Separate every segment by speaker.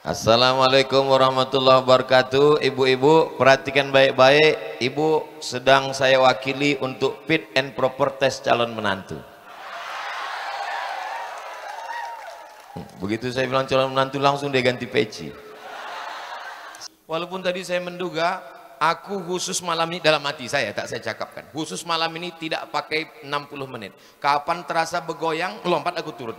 Speaker 1: Assalamualaikum warahmatullahi wabarakatuh. Ibu-ibu perhatikan baik-baik. Ibu sedang saya wakili untuk fit and proper test calon menantu. Begitu saya bilang calon menantu langsung dia ganti peci. Walaupun tadi saya menduga, aku khusus malam ini dalam hati saya, tak saya cakapkan. Khusus malam ini tidak pakai 60 menit. Kapan terasa begoyang, lompat aku turun.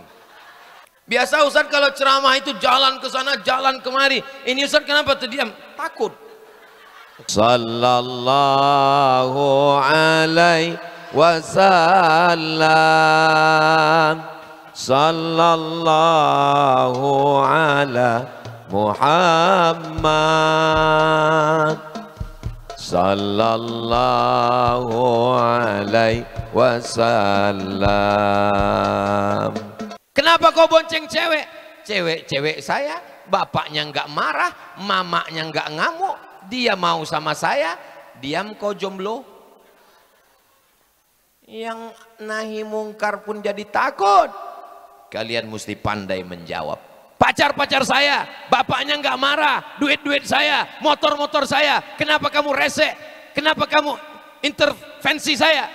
Speaker 1: Biasa Ustaz kalau ceramah itu jalan ke sana, jalan kemari. Ini Ustaz kenapa terdiam? Takut. Sallallahu alaihi wasallam. Sallallahu ala Muhammad. Sallallahu alaihi wasallam. Kenapa kau bonceng cewek? Cewek saya, bapaknya nggak marah, mamanya nggak ngamuk, dia mau sama saya, diam kau jomblo. Yang nahi mungkar pun jadi takut. Kalian mesti pandai menjawab. Pacar-pacar saya, bapaknya nggak marah, duit-duit saya, motor-motor saya, kenapa kamu rese? Kenapa kamu intervensi saya?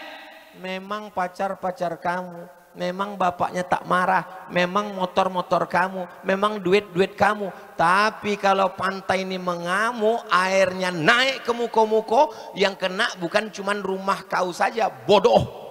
Speaker 1: Memang pacar-pacar kamu, memang bapaknya tak marah, memang motor-motor kamu, memang duit-duit kamu. Tapi kalau pantai ini mengamuk, airnya naik ke muko-muko, yang kena bukan cuma rumah kau saja, bodoh.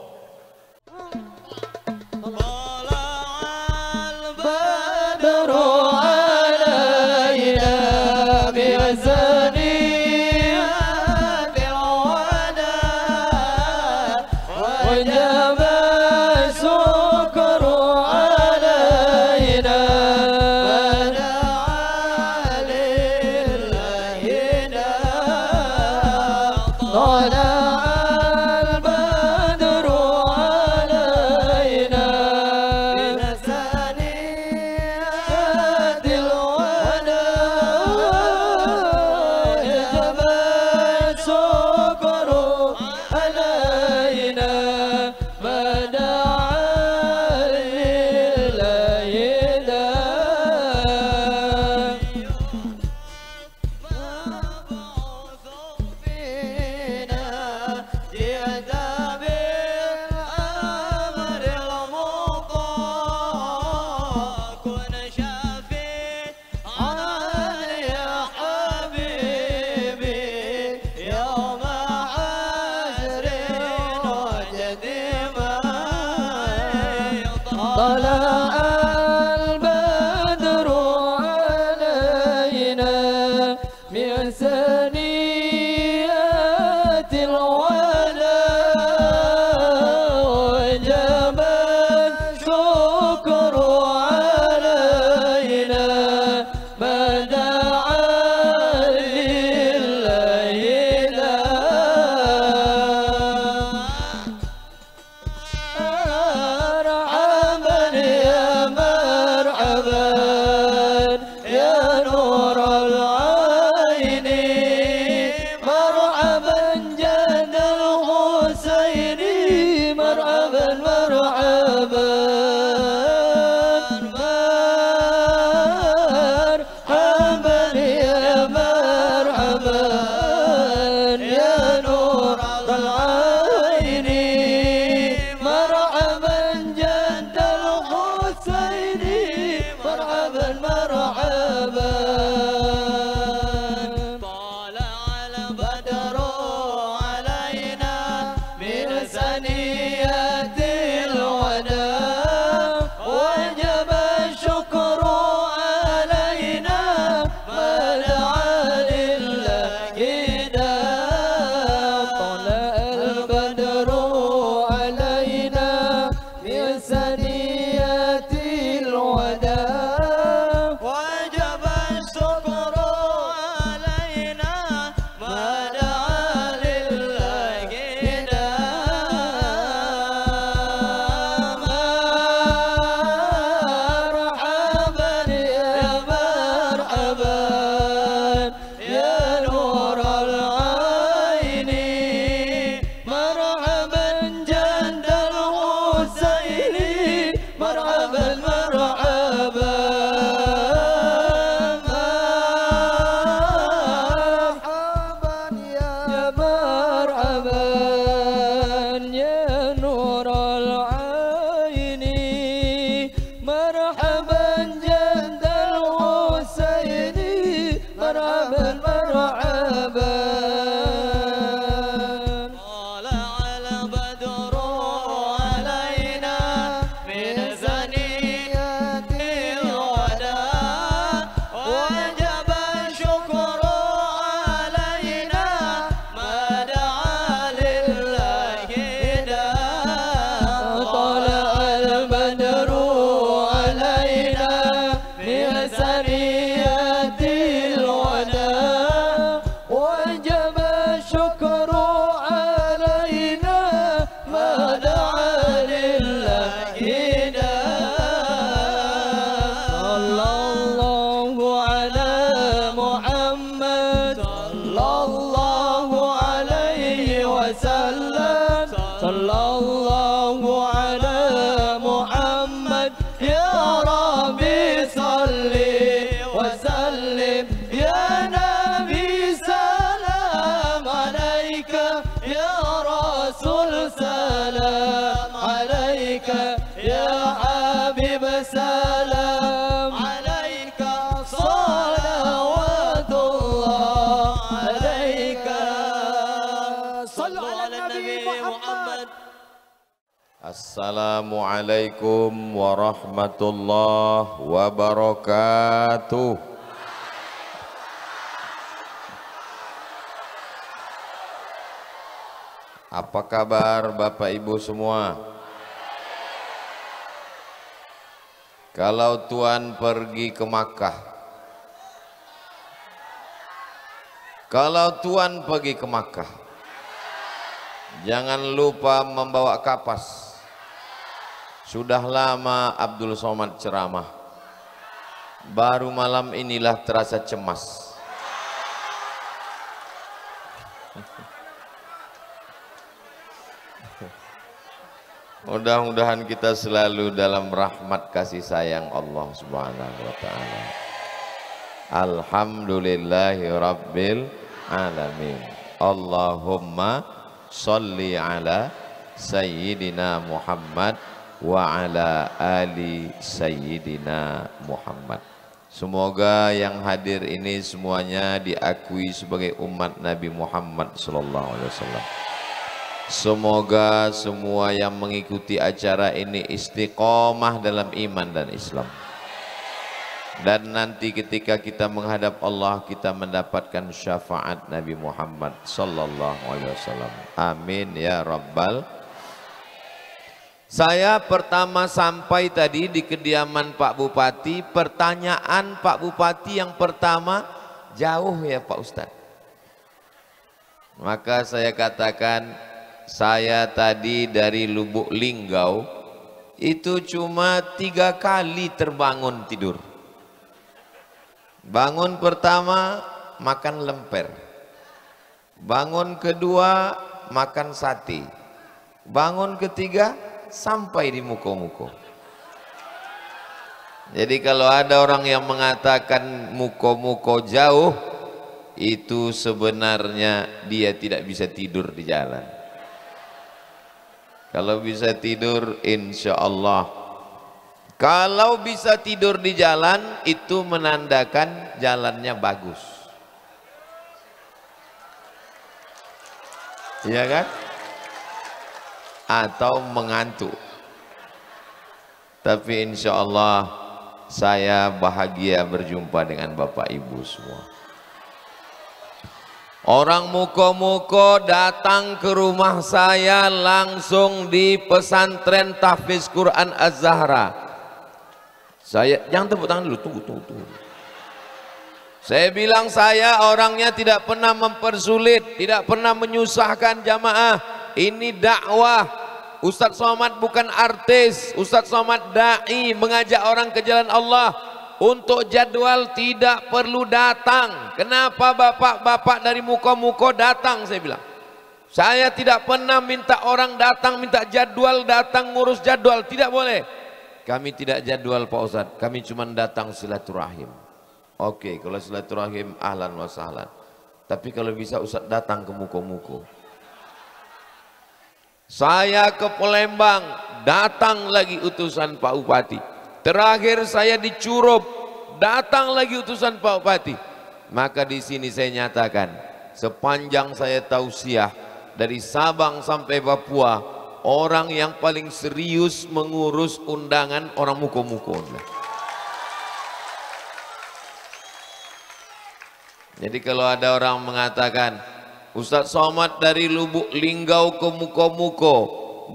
Speaker 1: Assalamualaikum warahmatullahi wabarakatuh. Apa kabar Bapak Ibu semua? Kalau Tuhan pergi ke Makkah, jangan lupa membawa kapas. Sudah lama Abdul Somad ceramah, baru malam inilah terasa cemas. Mudah-mudahan kita selalu dalam rahmat kasih sayang Allah Subhanahu wa ta'ala. Alhamdulillahi rabbil alamin. Allahumma sholli ala sayyidina Muhammad wa ala ali sayyidina Muhammad. Semoga yang hadir ini semuanya diakui sebagai umat Nabi Muhammad sallallahu alaihi wasallam. Semoga semua yang mengikuti acara ini istiqomah dalam iman dan Islam. Dan nanti ketika kita menghadap Allah, kita mendapatkan syafaat Nabi Muhammad sallallahu alaihi wasallam. Amin ya rabbal. Saya pertama sampai tadi di kediaman Pak Bupati. Pertanyaan Pak Bupati yang pertama, jauh ya Pak Ustadz. Maka saya katakan, saya tadi dari Lubuk Linggau itu cuma 3 kali terbangun tidur. Bangun pertama makan lemper, bangun kedua makan sate, bangun ketiga sampai di Muko-Muko. Jadi kalau ada orang yang mengatakan Muko-Muko jauh, itu sebenarnya dia tidak bisa tidur di jalan. Kalau bisa tidur, insya Allah. Kalau bisa tidur di jalan, itu menandakan jalannya bagus. Iya kan? Atau mengantuk. Tapi insya Allah saya bahagia berjumpa dengan Bapak Ibu semua. Orang Muko-Muko datang ke rumah saya langsung di pesantren Tahfiz Quran Az-Zahra. Saya, jangan tepuk tangan dulu, tunggu. Saya bilang saya orangnya tidak pernah mempersulit, tidak pernah menyusahkan jamaah. Ini dakwah. Ustadz Somad bukan artis, Ustadz Somad da'i, mengajak orang ke jalan Allah. Untuk jadwal tidak perlu datang. Kenapa bapak-bapak dari Muko-Muko datang? Saya bilang, saya tidak pernah minta orang datang, minta jadwal datang, ngurus jadwal, tidak boleh. Kami tidak jadwal Pak Ustadz, kami cuma datang silaturahim. Oke, kalau silaturahim ahlan wa sahlan. Tapi kalau bisa Ustadz datang ke Muko-Muko. Saya ke Palembang, datang lagi utusan Pak Bupati. Terakhir saya di Curup, datang lagi utusan Pak Bupati. Maka di sini saya nyatakan, sepanjang saya tausiah dari Sabang sampai Papua, orang yang paling serius mengurus undangan orang Muko-Muko. Jadi kalau ada orang mengatakan, Ustadz Somad dari Lubuk Linggau ke Muko-Muko,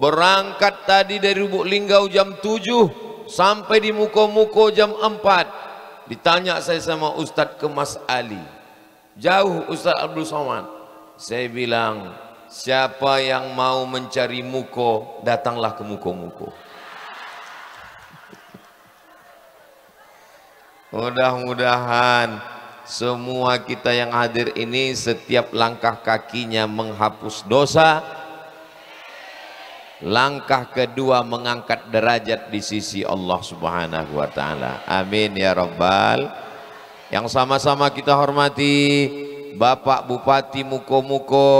Speaker 1: berangkat tadi dari Lubuk Linggau jam 7 sampai di Muko-Muko jam 4. Ditanya saya sama Ustadz ke Mas Ali, jauh Ustadz Abdul Somad. Saya bilang, siapa yang mau mencari Muko, datanglah ke Muko-Muko. Mudah-mudahan semua kita yang hadir ini setiap langkah kakinya menghapus dosa, langkah kedua mengangkat derajat di sisi Allah Subhanahu wa ta'ala. Amin ya rabbal. Yang sama-sama kita hormati Bapak Bupati Muko-Muko,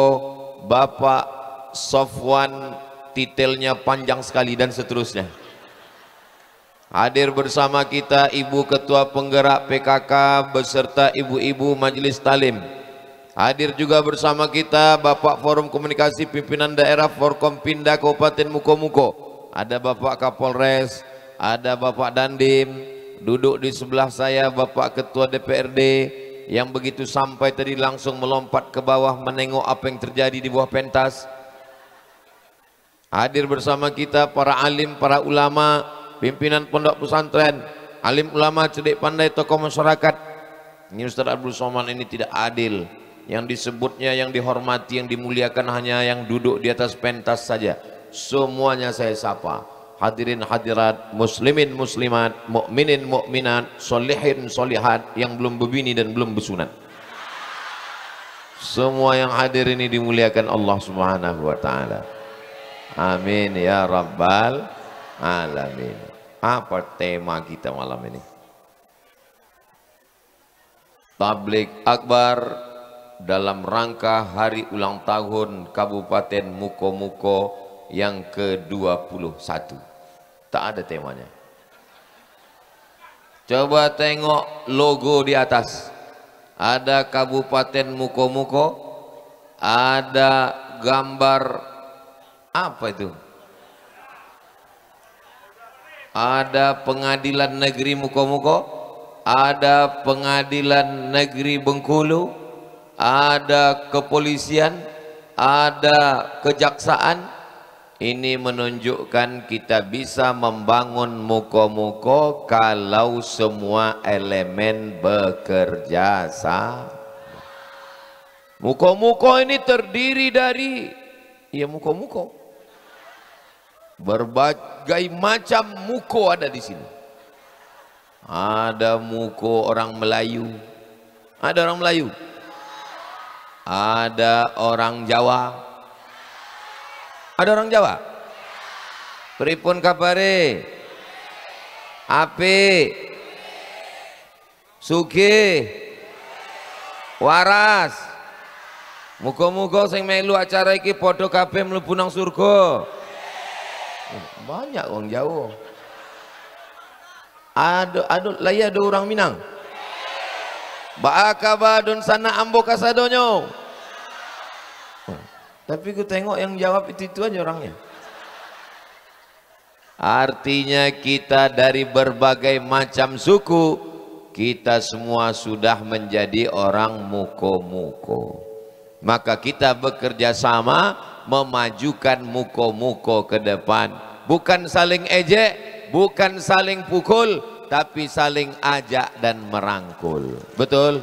Speaker 1: Bapak Sofwan, titelnya panjang sekali dan seterusnya. Hadir bersama kita Ibu Ketua Penggerak PKK beserta ibu-ibu Majelis Talim. Hadir juga bersama kita Bapak Forum Komunikasi Pimpinan Daerah Forkompinda Kabupaten Muko-Muko. ada Bapak Kapolres, ada Bapak Dandim, duduk di sebelah saya Bapak Ketua DPRD, yang begitu sampai tadi langsung melompat ke bawah menengok apa yang terjadi di bawah pentas. Hadir bersama kita para alim, para ulama, pimpinan pondok pesantren, alim ulama, cerdik pandai, tokoh masyarakat. Ini Ustaz Abdul Somad ini tidak adil. Yang disebutnya, yang dihormati, yang dimuliakan hanya yang duduk di atas pentas saja. Semuanya saya sapa. Hadirin hadirat, muslimin muslimat, mukminin mukminat, solihin solihat, yang belum berbini dan belum bersunat. Semua yang hadir ini dimuliakan Allah Subhanahu wa taala. Amin ya rabbal alamin. Apa tema kita malam ini? Tabligh Akbar dalam rangka hari ulang tahun Kabupaten Muko-Muko yang ke-21. Tak ada temanya. Coba tengok logo di atas. Ada Kabupaten Muko-Muko, ada gambar apa itu? Ada Pengadilan Negeri Muko-Muko, ada Pengadilan Negeri Bengkulu, ada kepolisian, ada kejaksaan. Ini menunjukkan kita bisa membangun Muko-Muko kalau semua elemen bekerja sama. Muko-Muko ini terdiri dari Muko-Muko. Berbagai macam muko ada di sini. Ada muko orang Melayu. Ada orang Melayu. Ada orang Jawa. Ada orang Jawa. Pripun kabare? Ape? Sugih? Waras? Muga-muga sing melu acara iki padha kabeh mlebu nang surga. Banyak orang Jawa. Ada orang Minang. Ba'akabadun sana ambo kasadonyo. Tapi ku tengok yang jawab itu aja orangnya. Artinya kita dari berbagai macam suku, kita semua sudah menjadi orang Muko-Muko. Maka kita bekerja sama memajukan Muko-Muko ke depan. Bukan saling ejek, bukan saling pukul, tapi saling ajak dan merangkul. Betul?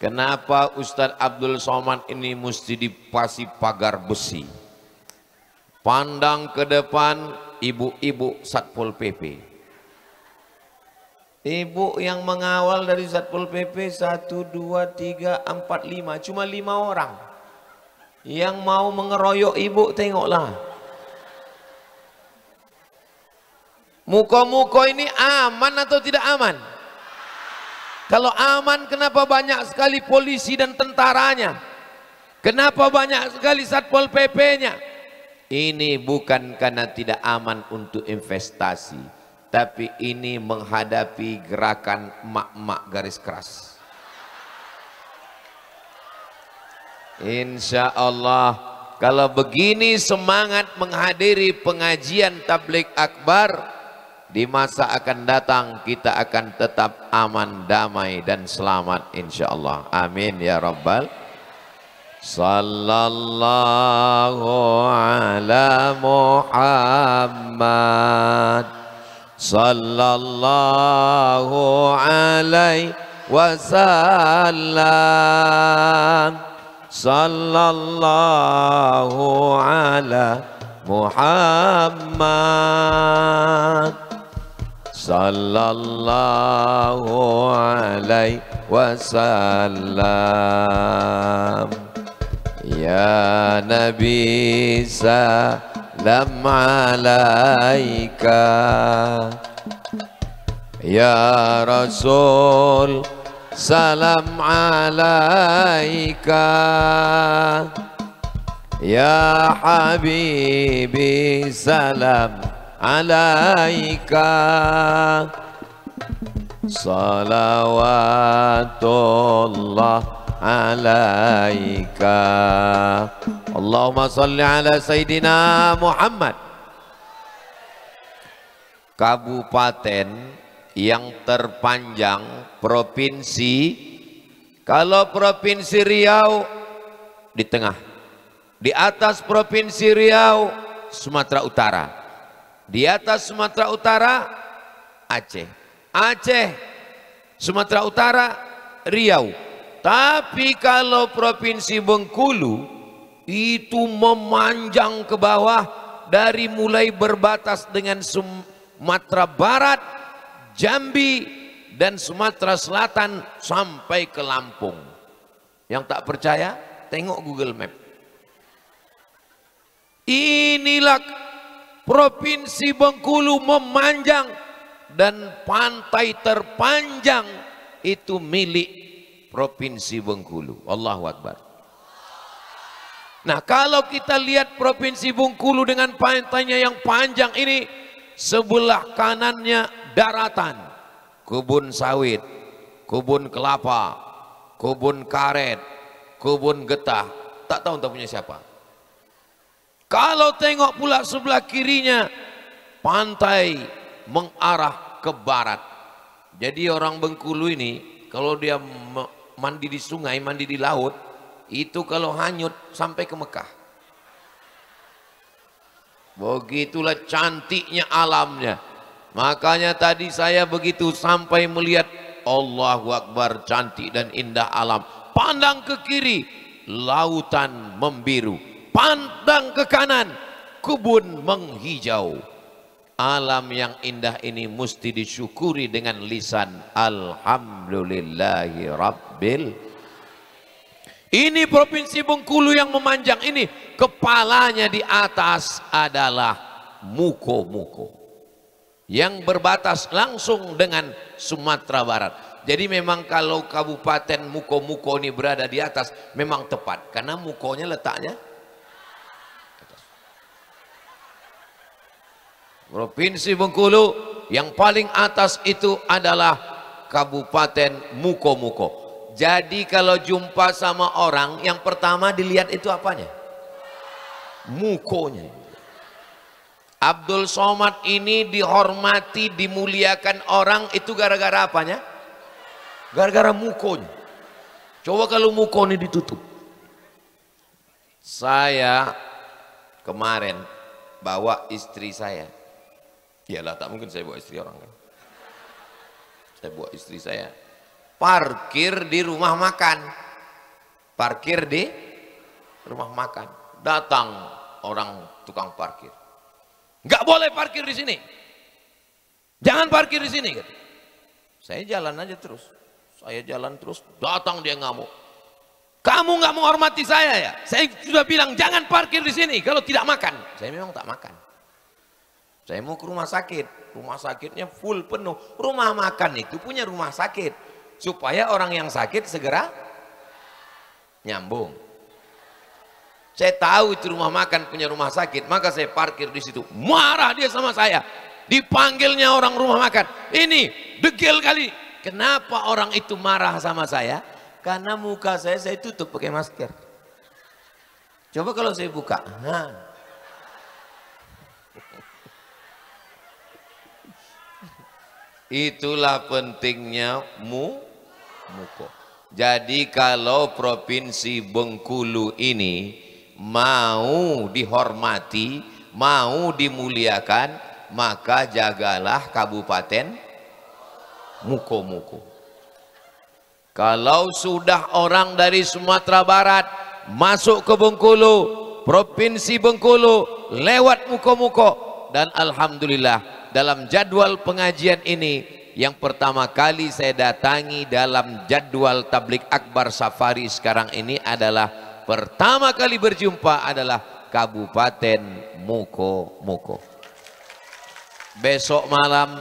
Speaker 1: Kenapa Ustadz Abdul Somad ini mesti dipasi pagar besi? Pandang ke depan ibu-ibu Satpol PP. Ibu yang mengawal dari Satpol PP 1, 2, 3, 4, 5. Cuma 5 orang. Yang mau mengeroyok ibu tengoklah. Muko-muko ini aman atau tidak aman? Kalau aman, kenapa banyak sekali polisi dan tentaranya? Kenapa banyak sekali Satpol PP-nya? Ini bukan karena tidak aman untuk investasi, tapi ini menghadapi gerakan emak-emak garis keras. Insya Allah, kalau begini semangat menghadiri pengajian Tabligh Akbar, di masa akan datang kita akan tetap aman, damai dan selamat insyaallah. Amin ya rabbal. Sallallahu ala Muhammad sallallahu alaihi wasallam. Sallallahu ala Muhammad sallallahu alaihi wasallam. Ya Nabi salam alaika, ya Rasul salam alaika, ya Habibi salam alaika. Salawatullah alaika. Allahumma salli ala Sayyidina Muhammad. Kabupaten yang terpanjang provinsi, kalau Provinsi Riau di tengah, di atas Provinsi Riau Sumatera Utara, di atas Sumatera Utara Aceh, Aceh Sumatera Utara Riau. Tapi kalau Provinsi Bengkulu itu memanjang ke bawah, dari mulai berbatas dengan Sumatera Barat, Jambi dan Sumatera Selatan sampai ke Lampung. Yang tak percaya tengok Google Map. Inilah Provinsi Bengkulu memanjang, dan pantai terpanjang itu milik Provinsi Bengkulu. Allahu Akbar. Nah, kalau kita lihat Provinsi Bengkulu dengan pantainya yang panjang ini, sebelah kanannya daratan, kebun sawit, kebun kelapa, kebun karet, kebun getah, tak tahu entah punya siapa. Kalau tengok pula sebelah kirinya, pantai mengarah ke barat. Jadi orang Bengkulu ini kalau dia mandi di sungai, mandi di laut, itu kalau hanyut sampai ke Mekah. Begitulah cantiknya alamnya. Makanya tadi saya begitu sampai melihat, Allahu Akbar, cantik dan indah alam. Pandang ke kiri, lautan membiru. Pandang ke kanan, kebun menghijau. Alam yang indah ini mesti disyukuri dengan lisan alhamdulillahi rabbil. Ini Provinsi Bengkulu yang memanjang ini, kepalanya di atas adalah Muko-Muko yang berbatas langsung dengan Sumatera Barat. Jadi memang kalau Kabupaten Muko-Muko ini berada di atas memang tepat, karena Mukonya letaknya atas. Provinsi Bengkulu yang paling atas itu adalah Kabupaten Muko-Muko. Jadi kalau jumpa sama orang, yang pertama dilihat itu apanya? Mukonya. Abdul Somad ini dihormati, dimuliakan orang itu gara-gara apanya? Gara-gara mukonya. Coba kalau muko ini ditutup. Saya kemarin bawa istri saya. Iyalah, tak mungkin saya bawa istri orang kan. Saya bawa istri saya. Parkir di rumah makan. Parkir di rumah makan. Datang orang tukang parkir. Nggak boleh parkir di sini. Jangan parkir di sini. Saya jalan aja terus. Saya jalan terus. Datang dia ngamuk. Kamu nggak menghormati saya ya? Saya sudah bilang jangan parkir di sini kalau tidak makan. Saya memang tak makan. Saya mau ke rumah sakit. Rumah sakitnya full penuh. Rumah makan itu punya rumah sakit. Supaya orang yang sakit segera nyambung. Saya tahu itu rumah makan punya rumah sakit, maka saya parkir di situ. Marah dia sama saya. Dipanggilnya orang rumah makan. Ini degil kali. Kenapa orang itu marah sama saya? Karena muka saya tutup pakai masker. Coba kalau saya buka. Nah. Itulah pentingnya Muko. Jadi kalau Provinsi Bengkulu ini mau dihormati, mau dimuliakan, maka jagalah Kabupaten Muko-Muko. Kalau sudah orang dari Sumatera Barat masuk ke Bengkulu, Provinsi Bengkulu lewat Muko-Muko, dan alhamdulillah dalam jadwal pengajian ini yang pertama kali saya datangi dalam jadwal tablik akbar safari sekarang ini adalah pertama kali berjumpa adalah Kabupaten Muko-Muko. Besok malam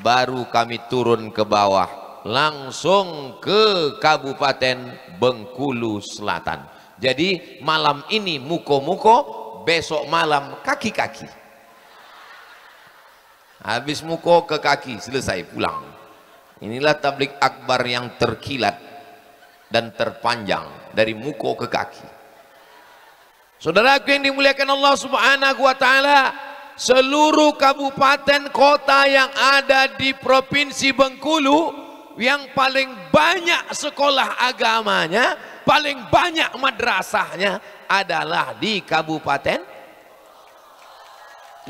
Speaker 1: baru kami turun ke bawah langsung ke Kabupaten Bengkulu Selatan. Jadi malam ini Muko-Muko, besok malam kaki-kaki. Habis Muko ke kaki, selesai pulang. Inilah tablik akbar yang terkilat dan terpanjang dari Muko ke kaki. Saudaraku yang dimuliakan Allah Subhanahu wa taala, seluruh kabupaten kota yang ada di Provinsi Bengkulu yang paling banyak sekolah agamanya, paling banyak madrasahnya adalah di kabupaten.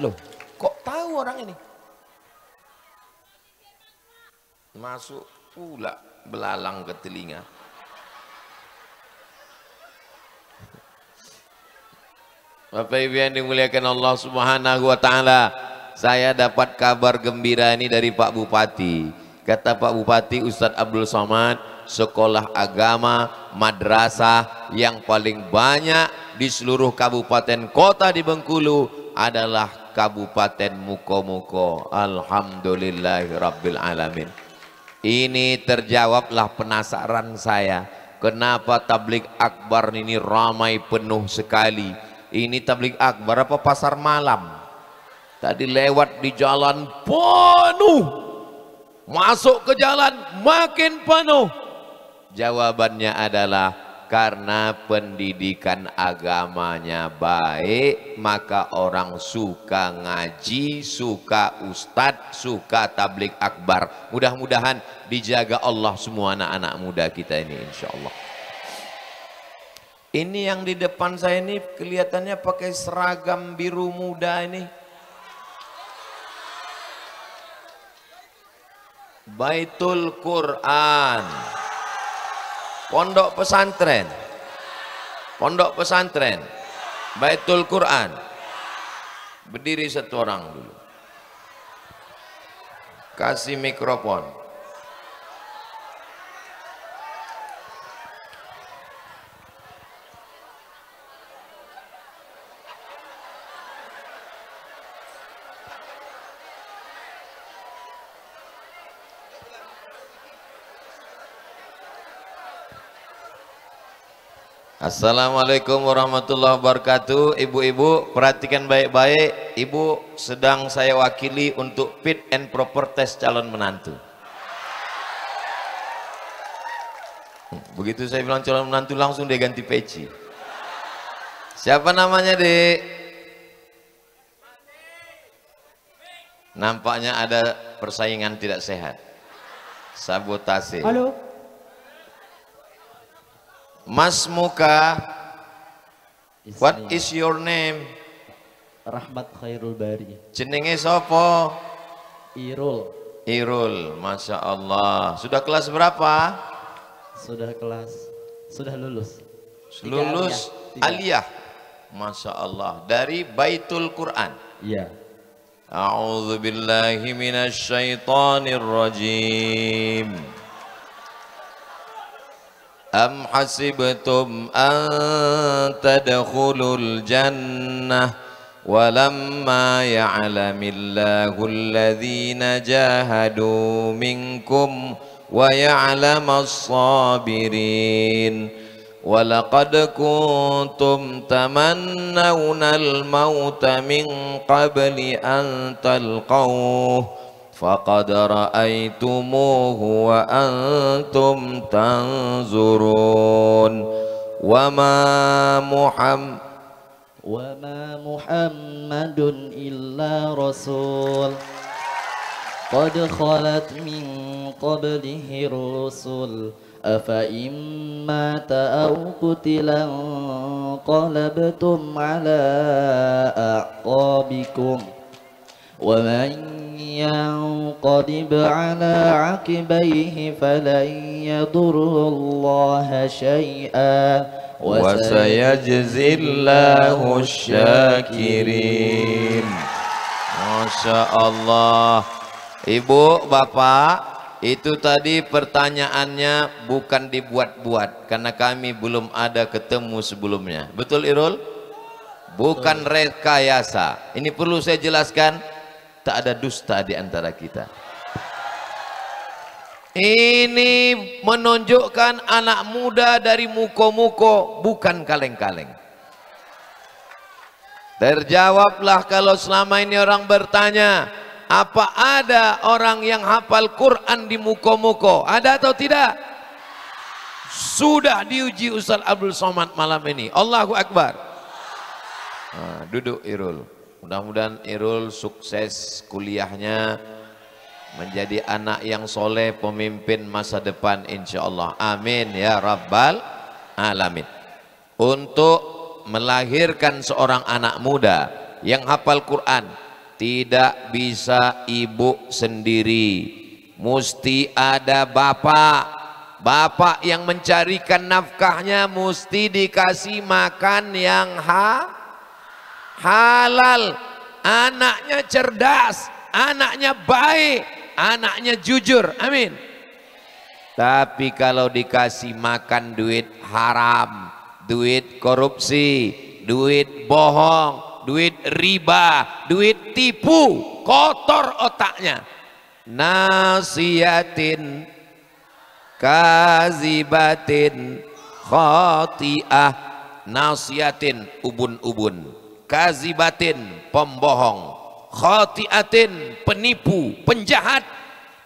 Speaker 1: Loh, kok tahu orang ini? Masuk pula belalang ke telinga. Bapak Ibu yang dimuliakan Allah Subhanahu wa taala, saya dapat kabar gembira ini dari Pak Bupati. Kata Pak Bupati Ustadz Abdul Somad, sekolah agama madrasah yang paling banyak di seluruh kabupaten kota di Bengkulu adalah Kabupaten Mukomuko. Alhamdulillahirabbil alamin. Ini terjawablah penasaran saya, kenapa tabligh akbar ini ramai penuh sekali. Ini tabligh akbar apa pasar malam? Tadi lewat di jalan penuh, masuk ke jalan makin penuh. Jawabannya adalah karena pendidikan agamanya baik, maka orang suka ngaji, suka ustadz, suka tabligh akbar. Mudah-mudahan dijaga Allah semua anak-anak muda kita ini, insya Allah. Ini yang di depan saya ini kelihatannya pakai seragam biru muda ini. Baitul Quran. Pondok pesantren, pondok pesantren, Baitul Quran. Berdiri satu orang dulu. Kasih mikrofon. Assalamualaikum warahmatullahi wabarakatuh. Ibu-ibu perhatikan baik-baik, ibu sedang saya wakili untuk fit and proper test calon menantu. Begitu saya bilang calon menantu langsung dia ganti peci. Siapa namanya, Dek? Nampaknya ada persaingan tidak sehat, sabotase.
Speaker 2: Halo.
Speaker 1: Mas Muka, what is your name?
Speaker 2: Rahmat Khairul Bari.
Speaker 1: Jenenge sopo?
Speaker 2: Irul.
Speaker 1: Irul, Masya Allah. Sudah kelas berapa?
Speaker 2: Sudah lulus.
Speaker 1: Lulus aliyah. Masya Allah. Dari Baitul Quran.
Speaker 2: Iya.
Speaker 1: A'udzu billahi minasyaitonir rajim. Am hasibtum an tadkhulul jannah walamma ya'lamillahu alladhina jahadu minkum wa ya'lamas sabirin walaqad kuntum tamannawna al-mauta min qabli an talqawhu faqad ra'aitumuhu wa antum tanzurun wa ma Muhammadun illa rasul qad khalat min qablihi rusul afa imma ta'aw qutilan qalabtum ala a'qabikum wa man ينقلب على عقبيه فلن يضر الله شيئا وسيجزي الله الشاكرين. Masya Allah. Ibu, Bapak, itu tadi pertanyaannya bukan dibuat-buat karena kami belum ada ketemu sebelumnya. Betul, Irul? Bukan rekayasa. Ini perlu saya jelaskan, tak ada dusta di antara kita. Ini menunjukkan anak muda dari muko-muko, bukan kaleng-kaleng. Terjawablah kalau selama ini orang bertanya, apa ada orang yang hafal Quran di muko-muko? Ada atau tidak? Sudah diuji Ustaz Abdul Somad malam ini. Allahu Akbar. Nah, duduk Irul. Mudah-mudahan Irul sukses kuliahnya, menjadi anak yang soleh, pemimpin masa depan insyaallah. Amin ya rabbal alamin. Untuk melahirkan seorang anak muda yang hafal Quran, tidak bisa ibu sendiri, mesti ada bapak. Bapak yang mencarikan nafkahnya, mesti dikasih makan yang halal. Anaknya cerdas, anaknya baik, anaknya jujur. Amin. Tapi kalau dikasih makan duit haram, duit korupsi, duit bohong, duit riba, duit tipu, kotor otaknya. Nasiyatin kazibatin khati'ah. Nasiyatin ubun-ubun, kazibatin pembohong, khati'atin penipu, penjahat.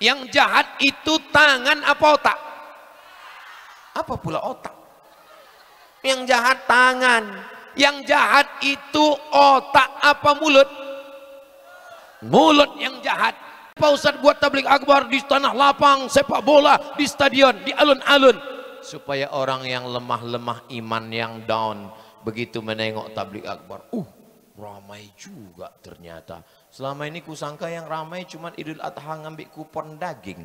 Speaker 1: Yang jahat itu tangan apa otak? Apa pula otak? Yang jahat tangan, yang jahat itu otak apa mulut? Mulut yang jahat. Pak Ustadz buat tabligh akbar di tanah lapang, sepak bola, di stadion, di alun-alun, supaya orang yang lemah-lemah iman, yang down, begitu menengok tabligh akbar, ramai juga ternyata. Selama ini kusangka yang ramai cuma Idul Adha ngambil kupon daging.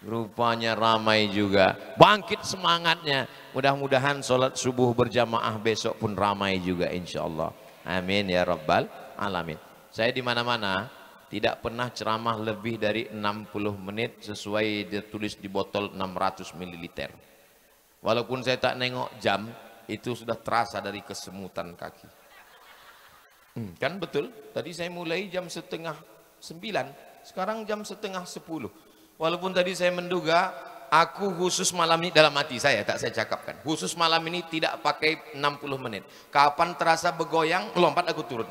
Speaker 1: Rupanya ramai juga. Bangkit semangatnya. Mudah-mudahan sholat subuh berjamaah besok pun ramai juga insyaallah. Amin ya rabbal alamin. Saya di mana-mana tidak pernah ceramah lebih dari 60 menit sesuai ditulis di botol 600 ml. Walaupun saya tak nengok jam, itu sudah terasa dari kesemutan kaki. Kan betul, tadi saya mulai jam 8:30, sekarang jam 9:30. Walaupun tadi saya menduga, aku khusus malam ini, dalam hati saya, tak saya cakapkan, khusus malam ini tidak pakai 60 menit. Kapan terasa bergoyang, lompat aku turun.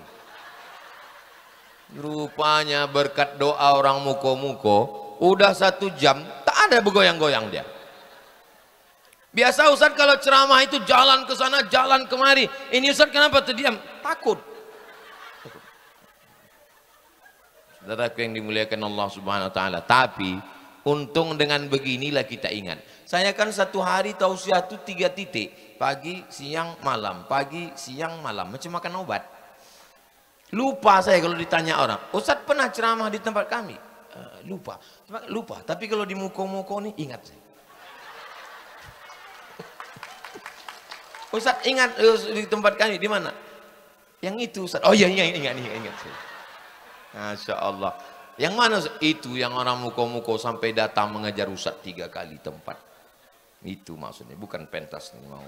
Speaker 1: Rupanya berkat doa orang muko-muko, udah 1 jam tak ada bergoyang-goyang dia. Biasa Ustaz kalau ceramah itu jalan ke sana, jalan kemari. Ini Ustaz kenapa terdiam? Takut. Saudaraku yang dimuliakan Allah Subhanahu wa taala. Tapi untung dengan beginilah kita ingat. Saya kan satu hari tausiah itu 3 titik, pagi, siang, malam, pagi, siang, malam, macam makan obat. Lupa saya kalau ditanya orang, Ustadz pernah ceramah di tempat kami? Lupa. Tapi kalau di muko-muko nih ingat saya. Ustadz ingat di tempat kami di mana? Yang itu Ustadz. Oh iya ingat saya. Masya Allah. Yang mana Ustadz? Itu yang orang muko-muko sampai datang mengajar Ustadz 3 kali tempat. Itu maksudnya, bukan pentas nih mau.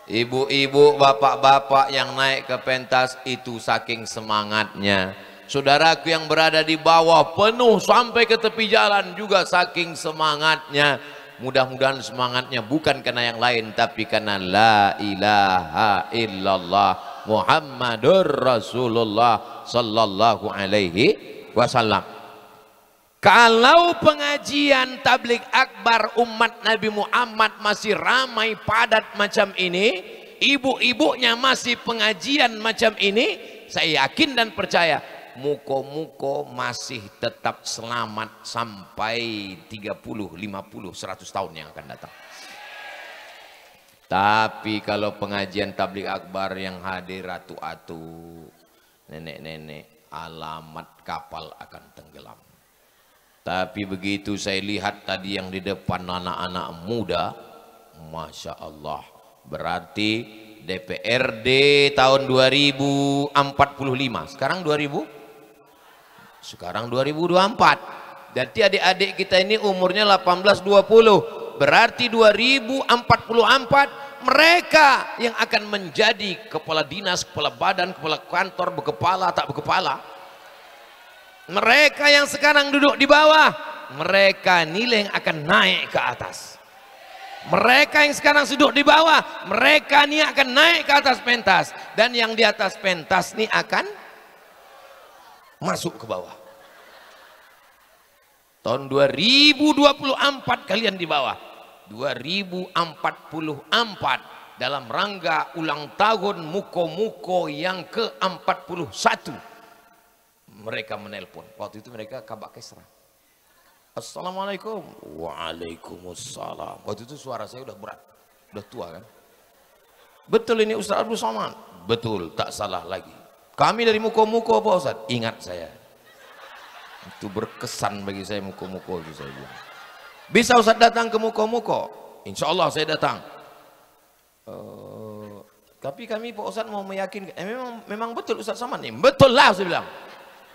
Speaker 1: Ibu-ibu, bapak-bapak yang naik ke pentas itu saking semangatnya. Saudaraku yang berada di bawah penuh sampai ke tepi jalan juga saking semangatnya. Mudah-mudahan semangatnya bukan karena yang lain, tapi karena la ilaha illallah Muhammadur Rasulullah sallallahu alaihi wasallam. Kalau pengajian tabligh akbar umat Nabi Muhammad masih ramai padat macam ini, ibu-ibunya masih pengajian macam ini, saya yakin dan percaya muko-muko masih tetap selamat sampai 30, 50, 100 tahun yang akan datang. Tapi kalau pengajian tabligh akbar yang hadir atu-atu, nenek-nenek, alamat kapal akan tenggelam. Tapi begitu saya lihat tadi yang di depan anak-anak muda, Masya Allah, berarti DPRD tahun 2045, sekarang 2024. Jadi adik-adik kita ini umurnya 18-20, berarti 2044 mereka yang akan menjadi kepala dinas, kepala badan, kepala kantor, berkepala, tak berkepala. Mereka yang sekarang duduk di bawah, mereka nilai yang akan naik ke atas. Mereka yang sekarang duduk di bawah, mereka ini akan naik ke atas pentas. Dan yang di atas pentas ini akan masuk ke bawah. Tahun 2024 kalian di bawah. 2044 dalam rangka ulang tahun Muko-Muko yang ke-41. Mereka menelpon. Waktu itu mereka Kabak Kesra. Assalamualaikum. Waalaikumsalam. Waktu itu suara saya udah berat, udah tua kan. Betul ini Ustaz Abdul Somad? Betul, tak salah lagi. Kami dari Muko-Muko Pak Ustaz. Ingat saya. Itu berkesan bagi saya Muko-Muko itu saya bilang. Bisa Ustaz datang ke Muko-Muko? Insya Allah saya datang. Tapi kami Pak Ustaz mau meyakinkan. Memang betul Ustaz Somad nih. Betul lah saya bilang.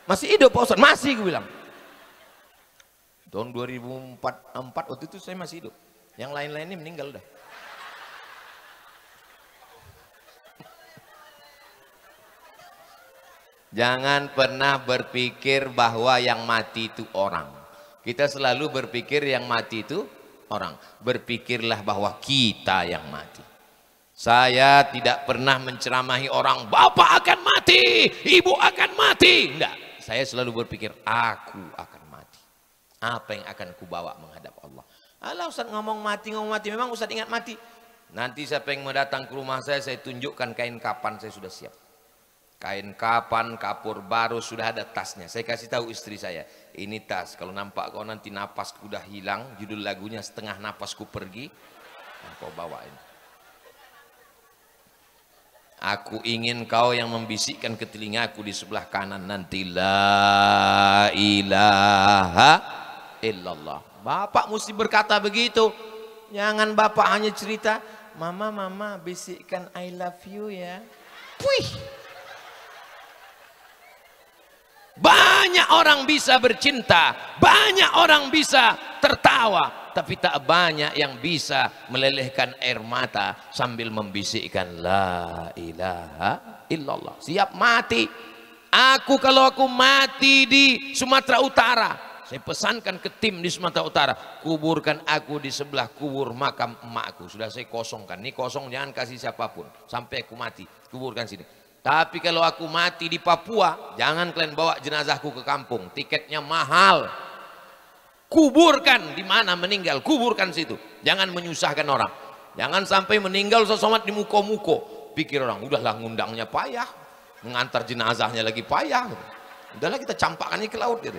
Speaker 1: Masih hidup Pak Ustaz? Masih gue bilang. Tahun 2004 waktu itu saya masih hidup. Yang lain-lain ini meninggal udah. Jangan pernah berpikir bahwa yang mati itu orang. Kita selalu berpikir yang mati itu orang. Berpikirlah bahwa kita yang mati. Saya tidak pernah menceramahi orang, bapak akan mati, ibu akan mati. Enggak, saya selalu berpikir aku akan mati. Apa yang akan kubawa menghadap Allah? Alah Ustaz ngomong mati, memang Ustaz ingat mati. Nanti siapa yang mau datang ke rumah saya tunjukkan kain kapan saya sudah siap. Kain kapan, kapur baru, sudah ada tasnya. Saya kasih tahu istri saya, ini tas, kalau nampak kau nanti napasku udah hilang, judul lagunya setengah napasku pergi, nah, kau bawain. Aku ingin kau yang membisikkan ke telingaku di sebelah kanan nanti, la ilaha illallah. Bapak mesti berkata begitu. Jangan bapak hanya cerita, mama bisikkan I love you ya. Wih. Banyak orang bisa bercinta, banyak orang bisa tertawa, tapi tak banyak yang bisa melelehkan air mata sambil membisikkan la ilaha illallah. Siap mati. Kalau aku mati di Sumatera Utara, saya pesankan ke tim di Sumatera Utara, kuburkan aku di sebelah kubur makam emakku. Sudah saya kosongkan. Ini kosong, jangan kasih siapapun sampai aku mati, kuburkan sini. Tapi kalau aku mati di Papua, jangan kalian bawa jenazahku ke kampung, tiketnya mahal. Kuburkan di mana meninggal, kuburkan situ. Jangan menyusahkan orang. Jangan sampai meninggal sesomat di Muko-Muko. Pikir orang, udahlah ngundangnya payah, mengantar jenazahnya lagi payah. Udahlah kita campakkannya ke laut gitu.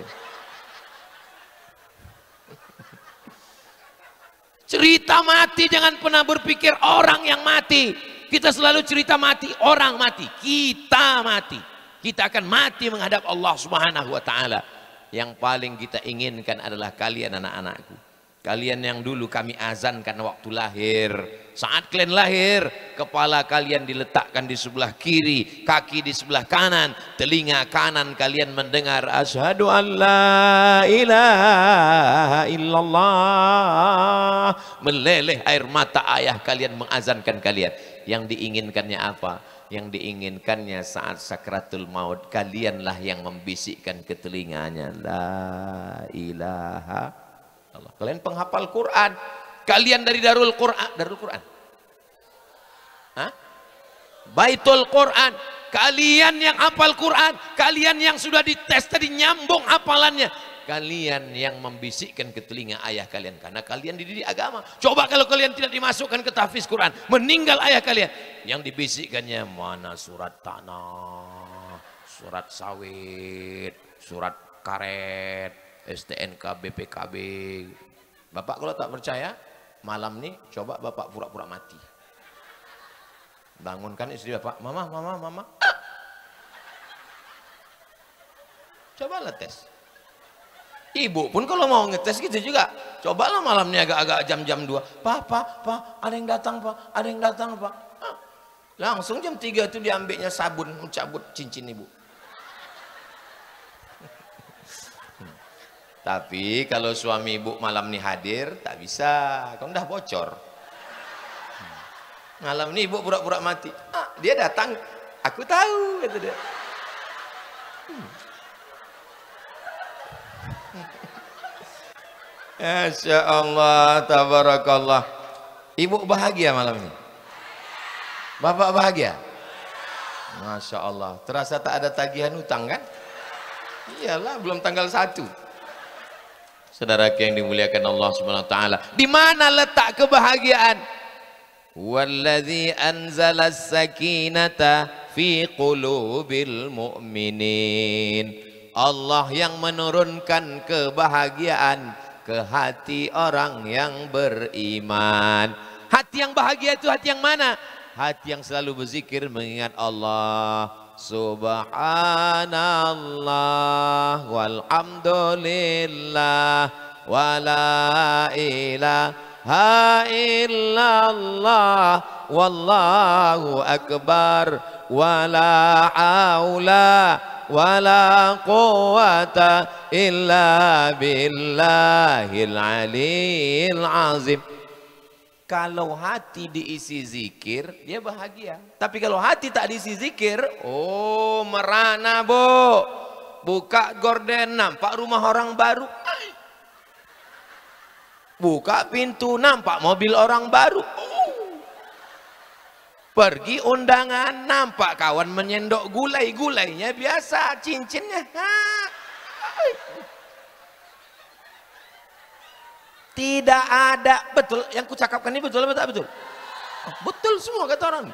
Speaker 1: Cerita mati jangan pernah berpikir orang yang mati. Kita selalu cerita mati, orang mati, kita mati. Kita akan mati menghadap Allah Subhanahu wa taala. Yang paling kita inginkan adalah kalian anak-anakku. Kalian yang dulu kami azankan waktu lahir. Saat kalian lahir, kepala kalian diletakkan di sebelah kiri, kaki di sebelah kanan, telinga kanan kalian mendengar asyhadu an la ilaha illallah. Meleleh air mata ayah kalian mengazankan kalian. Yang diinginkannya apa? Yang diinginkannya saat sakratul maut, kalianlah yang membisikkan ke telinganya la ilaha illallah. Kalian penghafal Quran, kalian dari Darul Quran, hah? Baitul Quran, kalian yang hafal Quran, kalian yang sudah dites tadi nyambung hafalannya, kalian yang membisikkan ke telinga ayah kalian karena kalian dididik agama. Coba kalau kalian tidak dimasukkan ke tahfiz Quran, meninggal ayah kalian, yang dibisikkannya mana surat tanah, surat sawit, surat karet, STNK, BPKB. Bapak kalau tak percaya, malam nih coba bapak pura-pura mati. Bangunkan istri bapak, mama. Cobalah tes. Ibu pun kalau mau ngetes gitu juga, cobalah malamnya agak-agak jam-jam 2. Pak, ada yang datang pak. Langsung jam 3 itu diambilnya sabun, mencabut cincin ibu. Tapi kalau suami ibu malam ini hadir, tak bisa, kan udah bocor. Malam ini ibu pura-pura mati. Dia datang, aku tahu, kata dia. Masya Allah, tabarakallah. Ibu bahagia malam ini? Bapak bahagia? Masya Allah. Terasa tak ada tagihan utang kan? Iyalah, belum tanggal 1. Saudara yang dimuliakan Allah Subhanahu wa taala, di mana letak kebahagiaan? Walladzi anzalas sakinata fi qulubil mu'minin. Allah yang menurunkan kebahagiaan ke hati orang yang beriman. Hati yang bahagia itu hati yang mana? Hati yang selalu berzikir mengingat Allah. Subhanallah walhamdulillah wala ilaha illallah wallahu akbar wala haula wala quwata illa billahil aliyil azim. Kalau hati diisi zikir, dia bahagia. Tapi kalau hati tak diisi zikir, oh merana bu. Buka gorden nampak rumah orang baru. Buka pintu nampak mobil orang baru. Pergi undangan nampak kawan menyendok gulai. Gulainya biasa, cincinnya. Tidak ada, betul yang kucakapkan ini betul atau tak betul? Betul semua kata orang.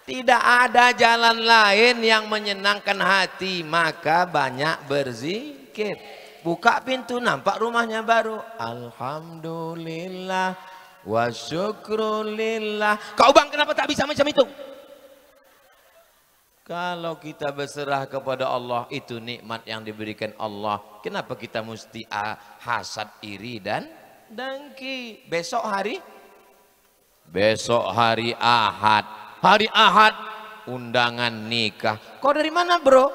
Speaker 1: Tidak ada jalan lain yang menyenangkan hati, maka banyak berzikir. Buka pintu nampak rumahnya baru. Alhamdulillah wa syukrulillah. Kau bang kenapa tak bisa macam itu? Kalau kita berserah kepada Allah, itu nikmat yang diberikan Allah. Kenapa kita mesti hasad, iri dan dengki? Besok hari Ahad. Hari Ahad undangan nikah. Kau dari mana bro?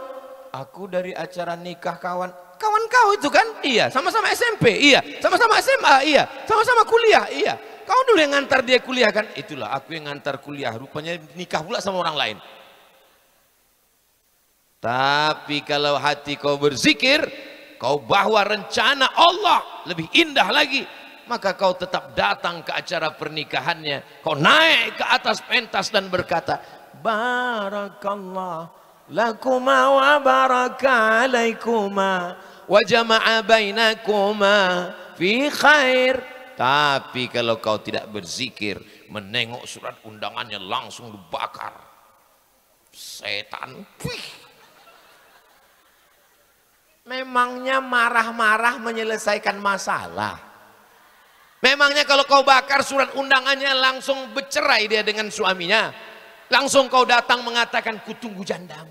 Speaker 1: Aku dari acara nikah kawan. Kawan kau itu kan? Iya. Sama-sama SMP? Iya. Sama-sama SMA? Iya. Sama-sama kuliah? Iya. Kau dulu yang ngantar dia kuliah kan? Itulah aku yang ngantar kuliah. Rupanya nikah pula sama orang lain. Tapi kalau hati kau berzikir, kau bawa rencana Allah lebih indah lagi, maka kau tetap datang ke acara pernikahannya. Kau naik ke atas pentas dan berkata, Barakallah lakuma wa baraka alaikuma wa jama'a bainakuma fi khair. Tapi kalau kau tidak berzikir, menengok surat undangannya langsung dibakar. Setan. Memangnya marah-marah menyelesaikan masalah? Memangnya kalau kau bakar surat undangannya langsung bercerai dia dengan suaminya? Langsung kau datang mengatakan kutunggu jandamu.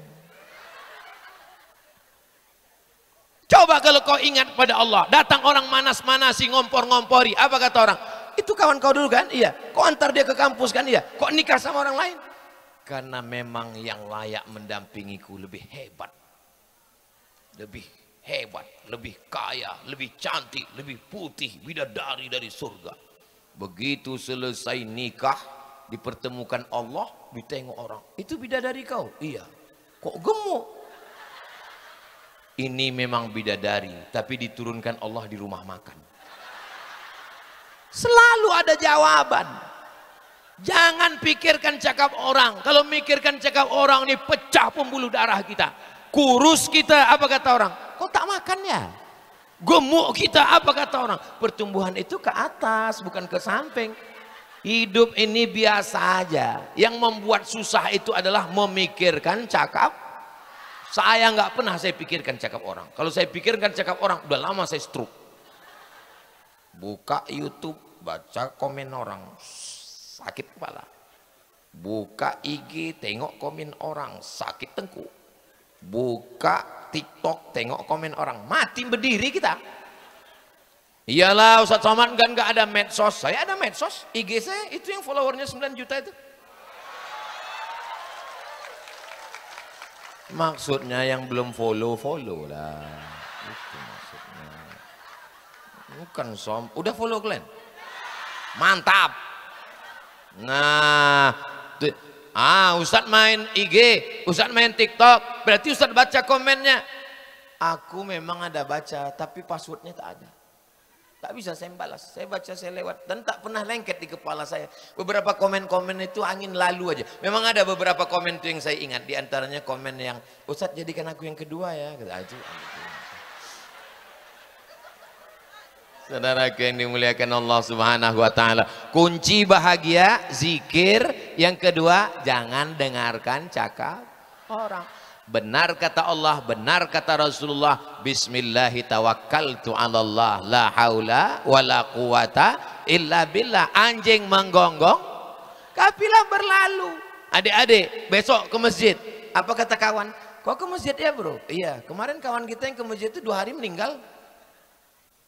Speaker 1: Coba kalau kau ingat pada Allah, datang orang manas-manasi, ngompor-ngompori, apa kata orang? Itu kawan kau dulu kan? Iya. Kau antar dia ke kampus kan? Iya. Kok nikah sama orang lain? Karena memang yang layak mendampingiku lebih hebat. Lebih hebat, lebih kaya, lebih cantik, lebih putih, bidadari dari surga. Begitu selesai nikah, dipertemukan Allah, ditengok orang. Itu bidadari kau? Iya. Kok gemuk? Ini memang bidadari, tapi diturunkan Allah di rumah makan. Selalu ada jawaban. Jangan pikirkan cakap orang. Kalau mikirkan cakap orang ini pecah pembuluh darah kita. Kurus kita, apa kata orang? Kok tak makan ya? Gemuk kita, apa kata orang? Pertumbuhan itu ke atas, bukan ke samping. Hidup ini biasa aja. Yang membuat susah itu adalah memikirkan cakap. Saya nggak pernah saya pikirkan cakap orang. Kalau saya pikirkan cakap orang, udah lama saya stroke. Buka YouTube, baca komen orang, sakit kepala. Buka IG, tengok komen orang, sakit tengkuk. Buka TikTok, tengok komen orang, mati berdiri kita. Iyalah Ustaz Somad kan nggak ada medsos. Saya ada medsos, IG saya itu yang followernya 9 juta itu. Maksudnya yang belum follow lah. Itu maksudnya. Bukan udah follow kalian? Mantap. Nah, Ustadz main IG, Ustadz main TikTok, berarti Ustadz baca komennya. Aku memang ada baca, tapi passwordnya tak ada. Tak bisa saya balas, saya baca, saya lewat. Dan tak pernah lengket di kepala saya. Beberapa komen-komen itu angin lalu aja. Memang ada beberapa komen itu yang saya ingat. Di antaranya komen yang, Ustadz jadikan aku yang kedua ya. Saudaraku yang dimuliakan Allah Subhanahu wa taala, kunci bahagia zikir. Yang kedua, jangan dengarkan cakap orang. Benar kata Allah, benar kata Rasulullah, bismillahi tawakkaltu 'alallah la haula wala quwata illa billah. Anjing menggonggong, kafilah berlalu. Adik-adik besok ke masjid, apa kata kawan? Kok ke masjid ya bro? Iya, kemarin kawan kita yang ke masjid itu 2 hari meninggal.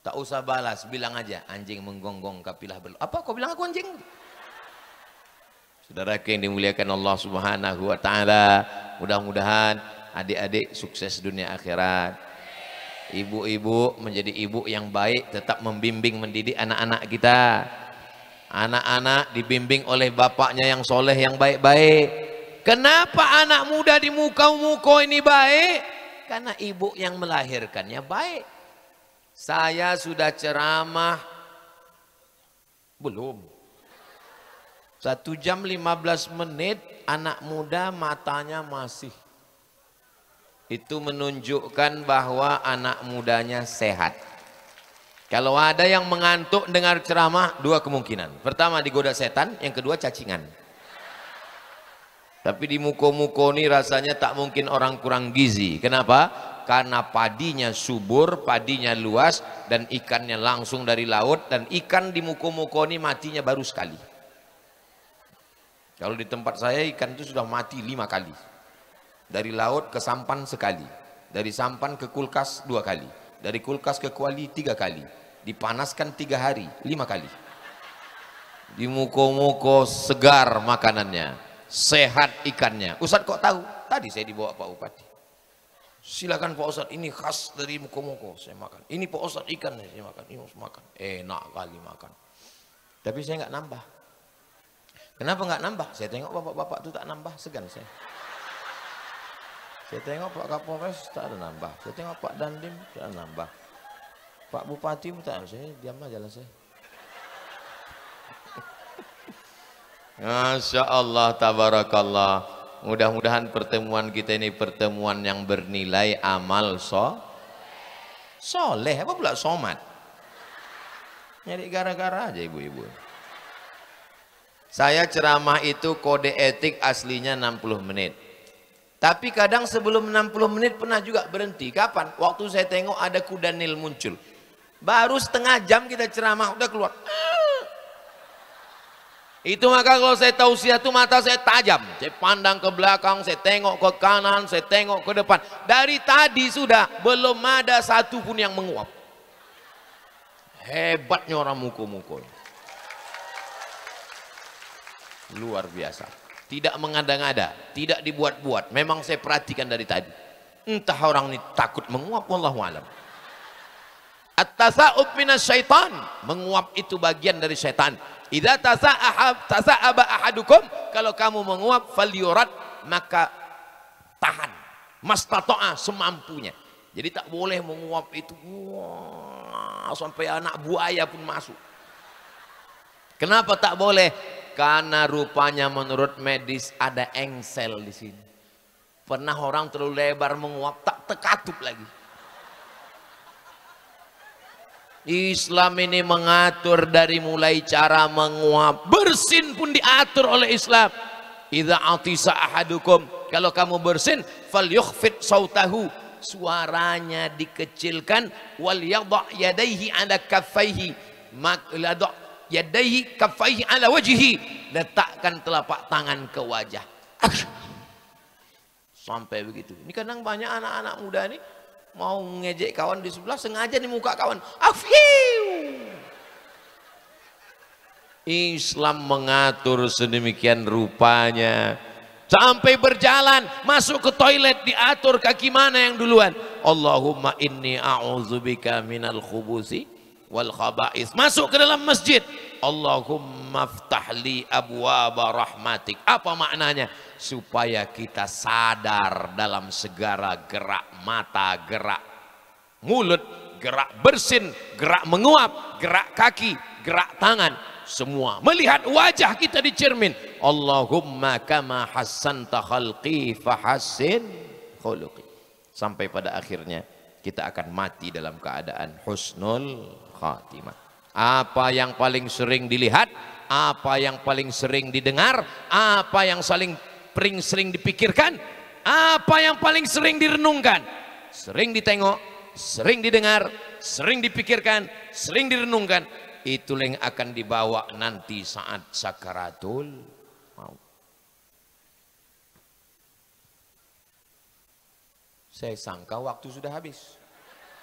Speaker 1: Tak usah balas, bilang aja anjing menggonggong kafilah berlalu. Apa kau bilang aku anjing? Saudara yang dimuliakan Allah Subhanahu wa taala, mudah-mudahan adik-adik sukses dunia akhirat. Ibu-ibu menjadi ibu yang baik, tetap membimbing mendidik anak-anak kita. Anak-anak dibimbing oleh bapaknya yang soleh, yang baik-baik. Kenapa anak muda di muka-muka ini baik? Karena ibu yang melahirkannya baik. Saya sudah ceramah belum 1 jam 15 menit, anak muda matanya masih. Itu menunjukkan bahwa anak mudanya sehat. Kalau ada yang mengantuk dengar ceramah, 2 kemungkinan. Pertama digoda setan, yang kedua cacingan. Tapi di muko-muko ini rasanya tak mungkin orang kurang gizi. Kenapa? Karena padinya subur, padinya luas, dan ikannya langsung dari laut. Dan ikan di muko-muko ini matinya baru sekali. Kalau di tempat saya ikan itu sudah mati 5 kali. Dari laut ke sampan sekali. Dari sampan ke kulkas 2 kali. Dari kulkas ke kuali 3 kali. Dipanaskan 3 hari 5 kali. Di muko-muko segar makanannya, sehat ikannya. Ustadz kok tahu? Tadi saya dibawa Pak Bupati. Silakan Pak Ustadz, ini khas dari muko-muko, saya makan. Ini Pak Ustadz ikan saya makan, ini saya makan. Enak kali makan. Tapi saya nggak nambah. Kenapa nggak nambah? Saya tengok bapak-bapak itu tak nambah, segan saya. Saya tengok Pak Kapolres tak ada nambah. Saya tengok Pak Dandim tak ada nambah. Pak Bupati pun tak ada. Saya diam aja lah saya. Masya Allah, tabarakallah. Mudah-mudahan pertemuan kita ini pertemuan yang bernilai amal soleh. Apa pula somat? Nyari gara-gara aja ibu-ibu. Saya ceramah itu kode etik aslinya 60 menit. Tapi kadang sebelum 60 menit pernah juga berhenti. Kapan? Waktu saya tengok ada kuda nil muncul. Baru setengah jam kita ceramah udah keluar. Itu maka kalau saya tausiah itu mata saya tajam. Saya pandang ke belakang, saya tengok ke kanan, saya tengok ke depan. Dari tadi sudah belum ada satu pun yang menguap. Hebatnya orang muko-muko. Luar biasa. Tidak mengada-ngada, tidak dibuat-buat. Memang saya perhatikan dari tadi. Entah orang ini takut menguap, wallahu alam. At-tasa'ub minas syaitan. Menguap itu bagian dari syaitan. Idza tasa'aba ahadukum, kalau kamu menguap falyurad, maka tahan mastata'a, semampunya. Jadi tak boleh menguap itu sampai anak buaya pun masuk. Kenapa tak boleh? Karena rupanya menurut medis ada engsel di sini. Pernah orang terlalu lebar menguap tak terkatup lagi. Islam ini mengatur dari mulai cara menguap, bersin pun diatur oleh Islam. Idza atisa ahadukum, kalau kamu bersin, falyukhfid sautahu, suaranya dikecilkan, wal yadha yadayhi ala kaffaihi, yadha yadayhi kaffaihi ala wajhihi, letakkan telapak tangan ke wajah. Sampai begitu. Ini kadang banyak anak-anak muda ini mau ngejek kawan di sebelah, sengaja di muka kawan. Islam mengatur sedemikian rupanya. Sampai berjalan, masuk ke toilet, diatur kaki mana yang duluan. Allahumma inni a'udzubika minal khubusi wal khaba'is. Masuk ke dalam masjid. Allahumma ftahli abwaba rahmatik. Apa maknanya? Supaya kita sadar dalam segala gerak mata, gerak mulut, gerak bersin, gerak menguap, gerak kaki, gerak tangan, semua melihat wajah kita di cermin. Allahumma kama hassanta khalqi fahassin khuluqi. Sampai pada akhirnya kita akan mati dalam keadaan husnul khatimah. Apa yang paling sering dilihat, apa yang paling sering didengar, apa yang paling sering dipikirkan, apa yang paling sering direnungkan, sering ditengok, sering didengar, sering dipikirkan, sering direnungkan, itulah yang akan dibawa nanti saat sakaratul maut. Saya sangka waktu sudah habis.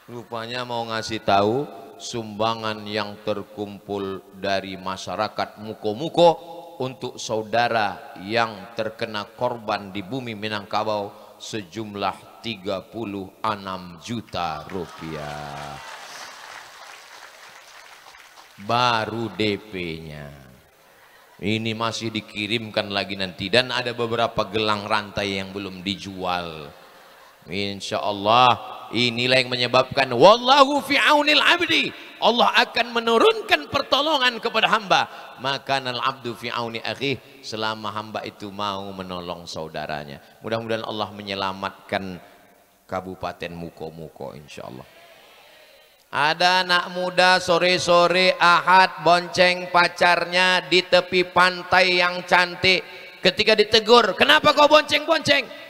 Speaker 1: Rupanya mau ngasih tahu sumbangan yang terkumpul dari masyarakat Muko-Muko untuk saudara yang terkena korban di bumi Minangkabau sejumlah 36 juta rupiah. Baru DP-nya. Ini masih dikirimkan lagi nanti, dan ada beberapa gelang rantai yang belum dijual. Insya Allah inilah yang menyebabkan wallahu fi aunil abdi, Allah akan menurunkan pertolongan kepada hamba. Maka al abdu fi auni akhih, selama hamba itu mau menolong saudaranya. Mudah-mudahan Allah menyelamatkan Kabupaten Muko-Muko insya Allah. Ada anak muda sore-sore Ahad bonceng pacarnya di tepi pantai yang cantik. Ketika ditegur, kenapa kau bonceng-bonceng?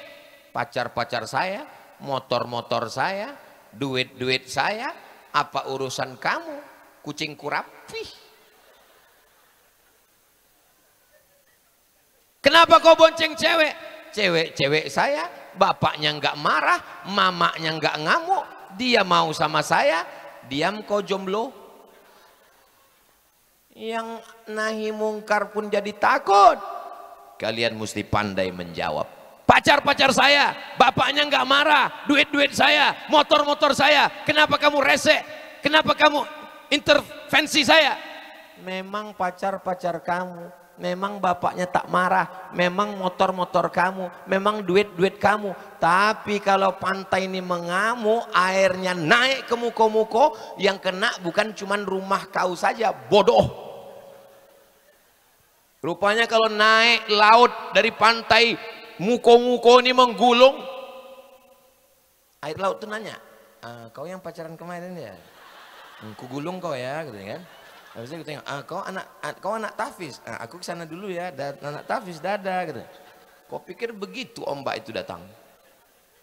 Speaker 1: Pacar-pacar saya, motor-motor saya, duit-duit saya, apa urusan kamu? Kucing kurapi. Kenapa kau bonceng cewek? Cewek-cewek saya, bapaknya nggak marah, mamanya nggak ngamuk, dia mau sama saya, diam kau jomblo. Yang nahi mungkar pun jadi takut. Kalian mesti pandai menjawab. Pacar-pacar saya, bapaknya nggak marah, duit-duit saya, motor-motor saya, kenapa kamu rese? Kenapa kamu intervensi saya? Memang pacar-pacar kamu, memang bapaknya tak marah, memang motor-motor kamu, memang duit-duit kamu. Tapi kalau pantai ini mengamuk, airnya naik ke Muko-Muko, yang kena bukan cuman rumah kau saja, bodoh. Rupanya kalau naik laut dari pantai Muko-Muko ini menggulung, air laut tuh nanya, kau yang pacaran kemarin ya? Ku gulung kau ya, gitu kan? Habisnya gue tengok, kau anak Tafis, aku kesana dulu ya, anak Tafis dada, gitu. Kau pikir begitu ombak itu datang?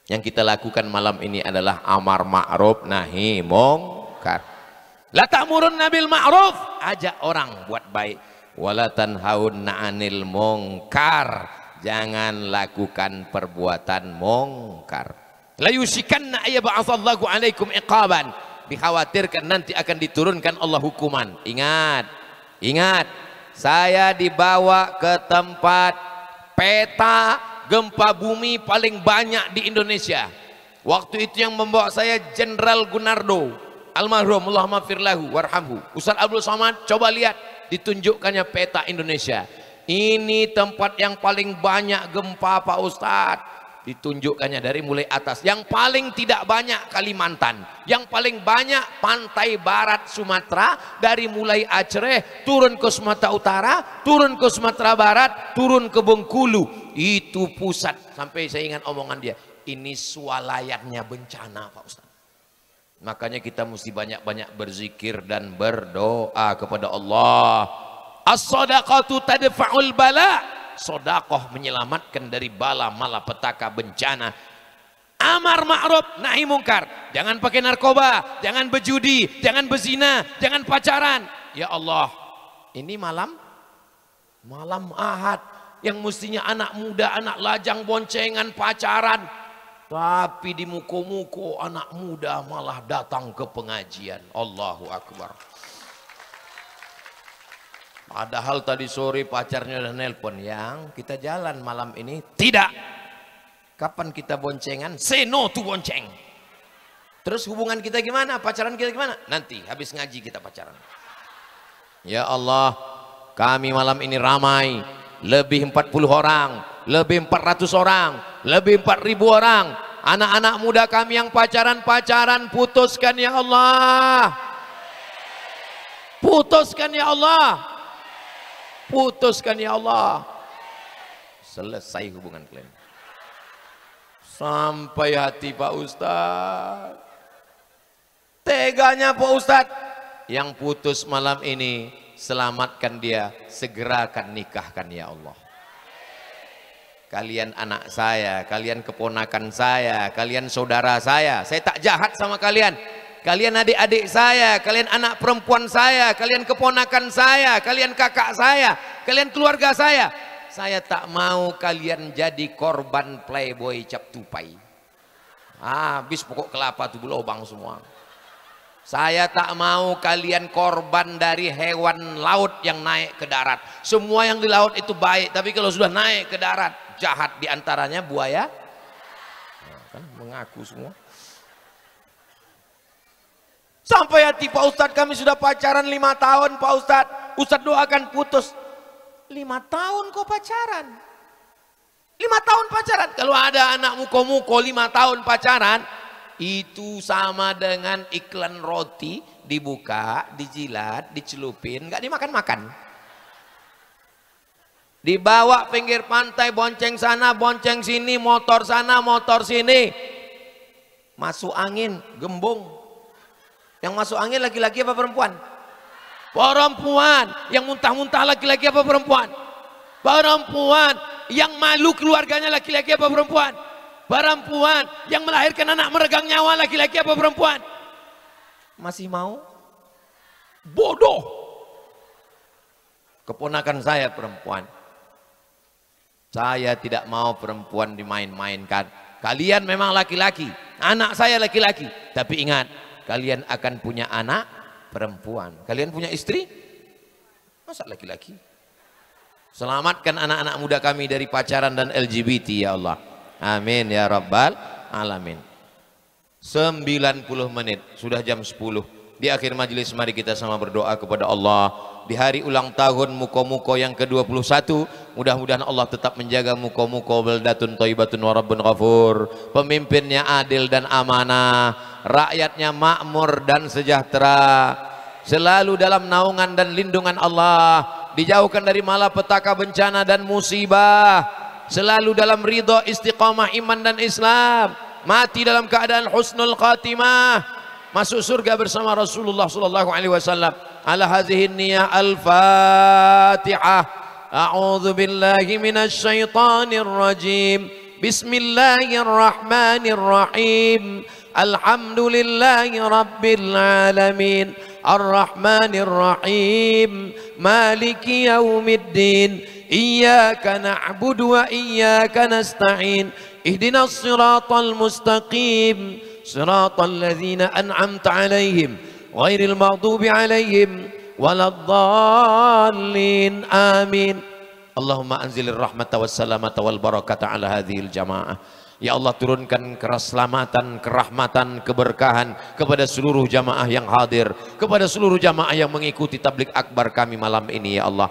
Speaker 1: Yang kita lakukan malam ini adalah amar ma'ruf nahi mungkar. La ta'murun nabil ma'ruf, ajak orang buat baik. Wala tanhaunna 'anil mungkar. Jangan lakukan perbuatan mungkar. La yusikanna ayyab'atsallahu 'alaikum iqaban. Dikhawatirkan nanti akan diturunkan Allah hukuman. Ingat, ingat, saya dibawa ke tempat peta gempa bumi paling banyak di Indonesia. Waktu itu yang membawa saya Jenderal Gunardo, almarhum, Allahumma firlahu warhamhu. Ustaz Abdul Somad, coba lihat, ditunjukkannya peta Indonesia. Ini tempat yang paling banyak gempa Pak Ustadz. Ditunjukkannya dari mulai atas. Yang paling tidak banyak Kalimantan, yang paling banyak pantai barat Sumatera, dari mulai Aceh turun ke Sumatera Utara, turun ke Sumatera Barat, turun ke Bengkulu. Itu pusat. Sampai saya ingat omongan dia, ini swalayannya bencana Pak Ustadz. Makanya kita mesti banyak-banyak berzikir dan berdoa kepada Allah. As-sadaqatu tadfa'ul bala. Sedekah menyelamatkan dari bala malapetaka bencana. Amar ma'ruf nahi mungkar. Jangan pakai narkoba, jangan berjudi, jangan berzina, jangan pacaran. Ya Allah, ini malam Ahad yang mestinya anak muda, anak lajang boncengan pacaran, tapi di Muko-Muko anak muda malah datang ke pengajian. Allahu Akbar. Padahal tadi sore pacarnya udah nelpon, yang kita jalan malam ini. Tidak. Kapan kita boncengan? Say no to bonceng. Terus hubungan kita gimana? Pacaran kita gimana? Nanti habis ngaji kita pacaran. Ya Allah, kami malam ini ramai. Lebih 40 orang, lebih 400 orang, lebih 4.000 orang. Anak-anak muda kami yang pacaran, putuskan ya Allah. Putuskan ya Allah. Putuskan ya Allah. Selesai hubungan kalian. Sampai hati Pak Ustaz. Teganya Pak Ustadz. Yang putus malam ini, selamatkan dia, segerakan nikahkan ya Allah. Kalian anak saya, kalian keponakan saya, kalian saudara saya tak jahat sama kalian. Kalian adik-adik saya, kalian anak perempuan saya, kalian keponakan saya, kalian kakak saya, kalian keluarga saya. Saya tak mau kalian jadi korban playboy cap tupai. Habis pokok kelapa tuh berlubang semua. Saya tak mau kalian korban dari hewan laut yang naik ke darat. Semua yang di laut itu baik, tapi kalau sudah naik ke darat, jahat, diantaranya buaya. Nah, kan mengaku semua. Sampai hati Pak Ustadz, kami sudah pacaran 5 tahun Pak Ustadz. Ustadz doakan putus. 5 tahun kok pacaran? 5 tahun pacaran. Kalau ada anak muko-muko 5 tahun pacaran, itu sama dengan iklan roti dibuka, dijilat, dicelupin, nggak dimakan-makan. Dibawa pinggir pantai, bonceng sana, bonceng sini, motor sana, motor sini. Masuk angin, gembung. Yang masuk angin laki-laki apa perempuan? Perempuan. Yang muntah-muntah laki-laki apa perempuan? Perempuan. Yang malu keluarganya laki-laki apa perempuan? Perempuan. Yang melahirkan anak meregang nyawa laki-laki apa perempuan? Masih mau? Bodoh. Keponakan saya perempuan. Saya tidak mau perempuan dimain-mainkan. Kalian memang laki-laki, anak saya laki-laki, tapi ingat, kalian akan punya anak perempuan. Kalian punya istri? Masa laki-laki? Selamatkan anak-anak muda kami dari pacaran dan LGBT ya Allah. Amin ya Rabbal Alamin. 90 menit, sudah jam 10. Di akhir majelis mari kita sama berdoa kepada Allah. Di hari ulang tahun muko-muko yang ke-21, mudah-mudahan Allah tetap menjaga muko-muko baldatun thayyibatun wa rabbun ghafur. Pemimpinnya adil dan amanah, rakyatnya makmur dan sejahtera, selalu dalam naungan dan lindungan Allah, dijauhkan dari malapetaka, bencana dan musibah, selalu dalam ridha, istiqamah iman dan Islam, mati dalam keadaan husnul khatimah, masuk surga bersama Rasulullah sallallahu alaihi wasallam. Ala hadhihi niyah al-Fatihah. A'udzu billahi minasy syaithanir rajim. Bismillahirrahmanirrahim. Alhamdulillahi rabbil alamin. Arrahmanir rahim. Maliki yaumiddin. Iyyaka na'budu wa iyyaka nasta'in. Ihdinas siratal mustaqim. Siratal ladzina an'amta 'alaihim ghairil maghdubi 'alaihim waladdallin. Amin. Allahumma anzilir rahmata was salamata wal barakata ala hadhil jamaah. Ya Allah, turunkan keselamatan, kerahmatan, keberkahan kepada seluruh jamaah yang hadir, kepada seluruh jamaah yang mengikuti tabligh akbar kami malam ini ya Allah.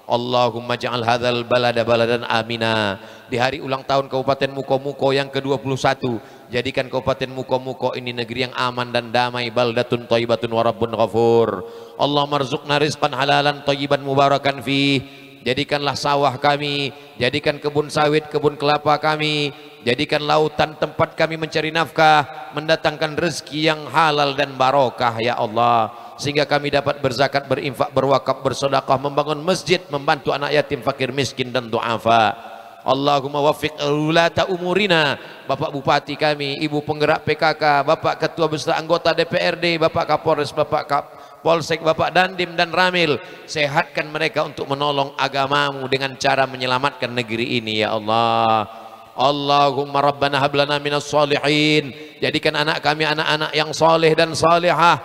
Speaker 1: Allahumma ja'al hadzal balada baladan amina. Di hari ulang tahun Kabupaten Muko-Muko yang ke-21, jadikan Kabupaten Muko-Muko ini negeri yang aman dan damai, baldatun thayyibatun wa rabbun ghafur. Allahumma rzuqna rizqan halalan thayyiban mubarakan fih. Jadikanlah sawah kami, jadikan kebun sawit, kebun kelapa kami, jadikan lautan tempat kami mencari nafkah, mendatangkan rezeki yang halal dan barokah ya Allah, sehingga kami dapat berzakat, berinfak, berwakaf, bersedekah, membangun masjid, membantu anak yatim, fakir, miskin dan du'afa. Allahumma waffiq ulata umurina, Bapak Bupati kami, Ibu penggerak PKK, Bapak Ketua beserta anggota DPRD, Bapak Kapolres, Bapak Polsek, Bapak Dandim dan Ramil, sehatkan mereka untuk menolong agamamu dengan cara menyelamatkan negeri ini ya Allah. Allahumma rabbana hablana minas solihin, jadikan anak kami anak-anak yang soleh dan salihah,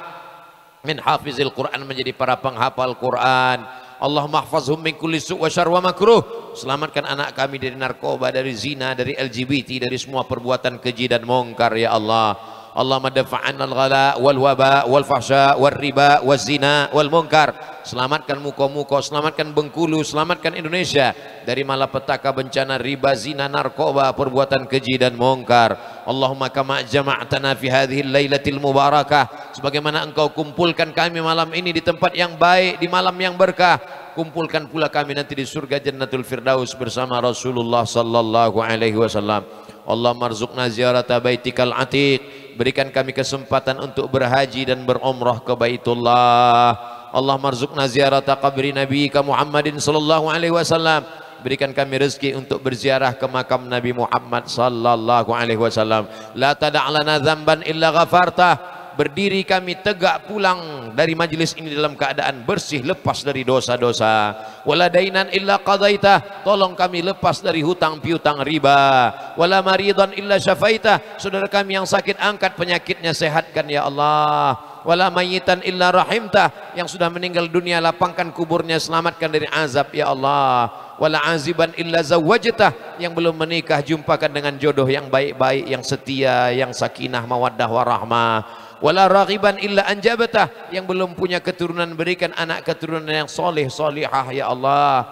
Speaker 1: min hafizil Quran, menjadi para penghafal Quran. Allahumma hafazhum min kulli su' wa syarr wa makruh, selamatkan anak kami dari narkoba, dari zina, dari LGBT, dari semua perbuatan keji dan mungkar ya Allah. Allahumma dafa'anna al-ghala wal waba wal fahsya wal riba wal zina wal munkar. Selamatkan Muko-Muko, selamatkan Bengkulu, selamatkan Indonesia dari malapetaka, bencana, riba, zina, narkoba, perbuatan keji dan mungkar. Allahumma kama jama'tana fi hadhihi lailatil mubarakah, sebagaimana engkau kumpulkan kami malam ini di tempat yang baik, di malam yang berkah, kumpulkan pula kami nanti di surga Jannatul Firdaus bersama Rasulullah sallallahu alaihi wasallam. Allahumma rzuqna ziyarata baitikal atiq berikan kami kesempatan untuk berhaji dan berumrah ke Baitullah. Allah marzuqna ziyarata qabri nabiyika Muhammadin sallallahu alaihi wasallam. Berikan kami rezeki untuk berziarah ke makam Nabi Muhammad sallallahu alaihi wasallam. La tada' lana dzamban illa ghafartah. Berdiri kami tegak pulang dari majlis ini dalam keadaan bersih, lepas dari dosa-dosa. Wala dainan illa qadaitah, tolong kami lepas dari hutang piutang riba. Wala maridan illa syafaitah, saudara kami yang sakit angkat penyakitnya, sehatkan ya Allah. Wala mayyitan illa rahimtah, yang sudah meninggal dunia lapangkan kuburnya, selamatkan dari azab ya Allah. Wala aziban illa zawwajtah, yang belum menikah jumpakan dengan jodoh yang baik-baik, yang setia, yang sakinah mawaddah warahmah. Wala raghiban illa anjabatah, yang belum punya keturunan berikan anak keturunan yang soleh solihah ya Allah.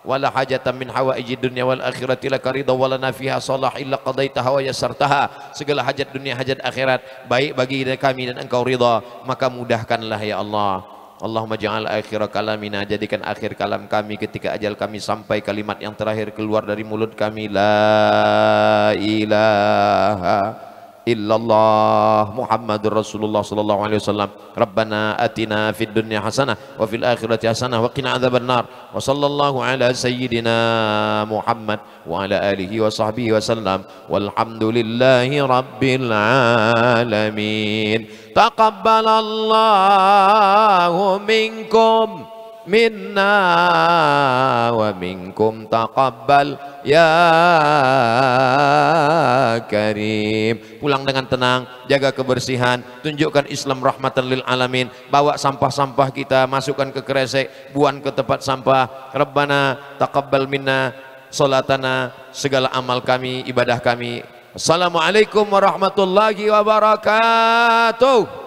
Speaker 1: Wala hajatan min hawaijid dunya wal akhirati laka ridha wala nafiha salah illa qadaitaha wa yassartaha. Segala hajat dunia hajat akhirat baik bagi kami dan engkau ridha, maka mudahkanlah ya Allah. Allahumma ja'al akhir kalamina, jadikan akhir kalam kami ketika ajal kami sampai, kalimat yang terakhir keluar dari mulut kami, la ilaha illallah Muhammadur Rasulullah sallallahu alaihi wasallam. Rabbana atina fid dunya hasanah wa fil akhirati hasanah wa qina adzabannar. Wa sallallahu ala sayyidina Muhammad wa ala alihi wa sahbihi wasallam. Walhamdulillahi rabbil alamin. Taqabbalallahu minkum minna wa minkum taqabbal ya karim. Pulang dengan tenang, jaga kebersihan, tunjukkan Islam rahmatan lil alamin. Bawa sampah-sampah kita, masukkan ke kresek, buang ke tempat sampah. Rabbana taqabbal minna salatana, segala amal kami, ibadah kami. Assalamualaikum warahmatullahi wabarakatuh.